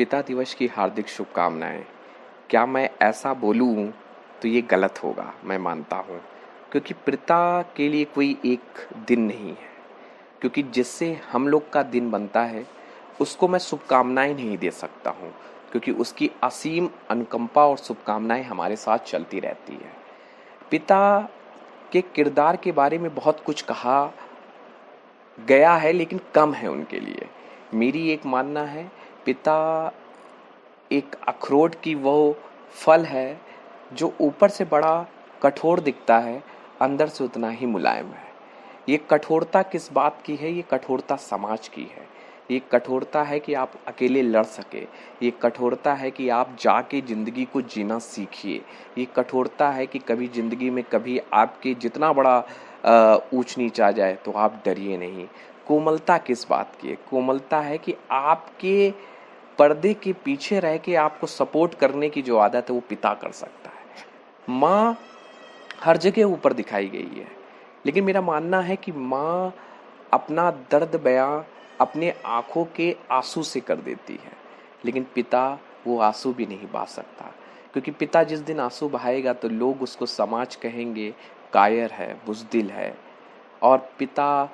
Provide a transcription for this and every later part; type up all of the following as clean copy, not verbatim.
पिता दिवस की हार्दिक शुभकामनाएं। क्या मैं ऐसा बोलूं तो ये गलत होगा, मैं मानता हूं, क्योंकि पिता के लिए कोई एक दिन नहीं है। क्योंकि जिससे हम लोग का दिन बनता है उसको मैं शुभकामनाएं नहीं दे सकता हूं, क्योंकि उसकी असीम अनुकंपा और शुभकामनाएं हमारे साथ चलती रहती है। पिता के किरदार के बारे में बहुत कुछ कहा गया है, लेकिन कम है उनके लिए। मेरी एक मानना है, पिता एक अखरोट की वो फल है जो ऊपर से बड़ा कठोर दिखता है, अंदर से उतना ही मुलायम है। ये कठोरता किस बात की है? ये कठोरता समाज की है। ये कठोरता है कि आप अकेले लड़ सके। ये कठोरता है कि आप जाके जिंदगी को जीना सीखिए। ये कठोरता है कि कभी जिंदगी में कभी आपके जितना बड़ा ऊंच नीच आ जाए तो आप डरिए नहीं। कोमलता किस बात की है? कोमलता है कि आपके पर्दे के पीछे रह के आपको सपोर्ट करने की जो आदत है वो पिता कर सकता है। माँ हर जगह ऊपर दिखाई गई है, लेकिन मेरा मानना है कि माँ अपना दर्द बयां अपने आंखों के आंसू से कर देती है, लेकिन पिता वो आंसू भी नहीं बहा सकता। क्योंकि पिता जिस दिन आंसू बहाएगा तो लोग उसको समाज कहेंगे कायर है, बुज़दिल है। और पिता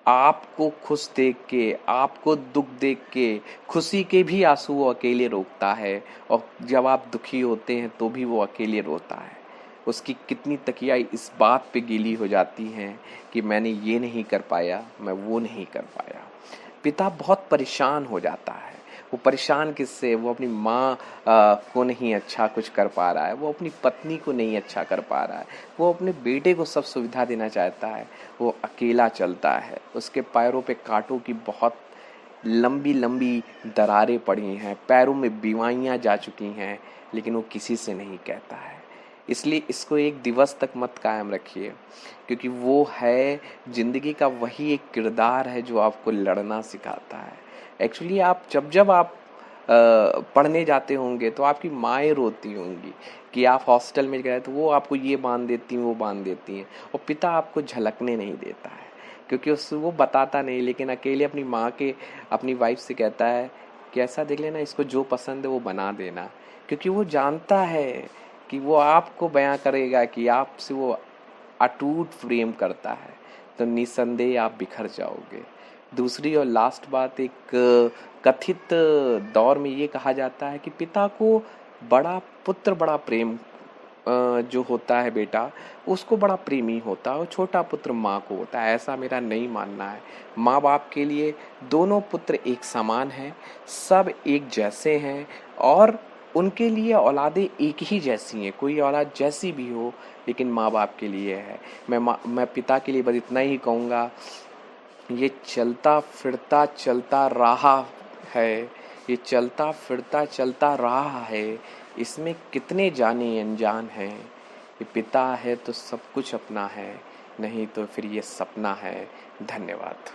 आपको खुश देख के, आपको दुख देख के, खुशी के भी आंसू वो अकेले रोकता है, और जब आप दुखी होते हैं तो भी वो अकेले रोता है। उसकी कितनी तकिया इस बात पे गीली हो जाती हैं कि मैंने ये नहीं कर पाया, मैं वो नहीं कर पाया। पिता बहुत परेशान हो जाता है। वो परेशान किससे? वो अपनी माँ को नहीं अच्छा कुछ कर पा रहा है, वो अपनी पत्नी को नहीं अच्छा कर पा रहा है, वो अपने बेटे को सब सुविधा देना चाहता है, वो अकेला चलता है। उसके पैरों पे कांटों की बहुत लंबी लंबी दरारें पड़ी हैं, पैरों में बीमारियां जा चुकी हैं, लेकिन वो किसी से नहीं कहता है। इसलिए इसको एक दिवस तक मत कायम रखिए, क्योंकि वो है जिंदगी का वही एक किरदार है जो आपको लड़ना सिखाता है। एक्चुअली आप जब जब आप पढ़ने जाते होंगे तो आपकी माएँ रोती होंगी कि आप हॉस्टल में गए, तो वो आपको ये बांध देती हैं, वो बांध देती हैं, और पिता आपको झलकने नहीं देता है, क्योंकि उस वो बताता नहीं, लेकिन अकेले अपनी माँ के अपनी वाइफ से कहता है कि ऐसा देख लेना, इसको जो पसंद है वो बना देना। क्योंकि वो जानता है कि वो आपको बयां करेगा कि आपसे वो अटूट प्रेम करता है, तो निसंदेह आप बिखर जाओगे। दूसरी और लास्ट बात, एक कथित दौर में ये कहा जाता है कि पिता को बड़ा पुत्र बड़ा प्रेम जो होता है बेटा, उसको बड़ा प्रेमी होता है, और छोटा पुत्र माँ को होता है। ऐसा मेरा नहीं मानना है। माँ बाप के लिए दोनों पुत्र एक समान हैं, सब एक जैसे हैं, और उनके लिए औलादें एक ही जैसी हैं। कोई औलाद जैसी भी हो, लेकिन माँ बाप के लिए है। मैं पिता के लिए बस इतना ही कहूँगा, ये चलता फिरता चलता रहा है, ये चलता फिरता चलता रहा है, इसमें कितने जाने अनजान हैं। ये पिता है तो सब कुछ अपना है, नहीं तो फिर ये सपना है। धन्यवाद।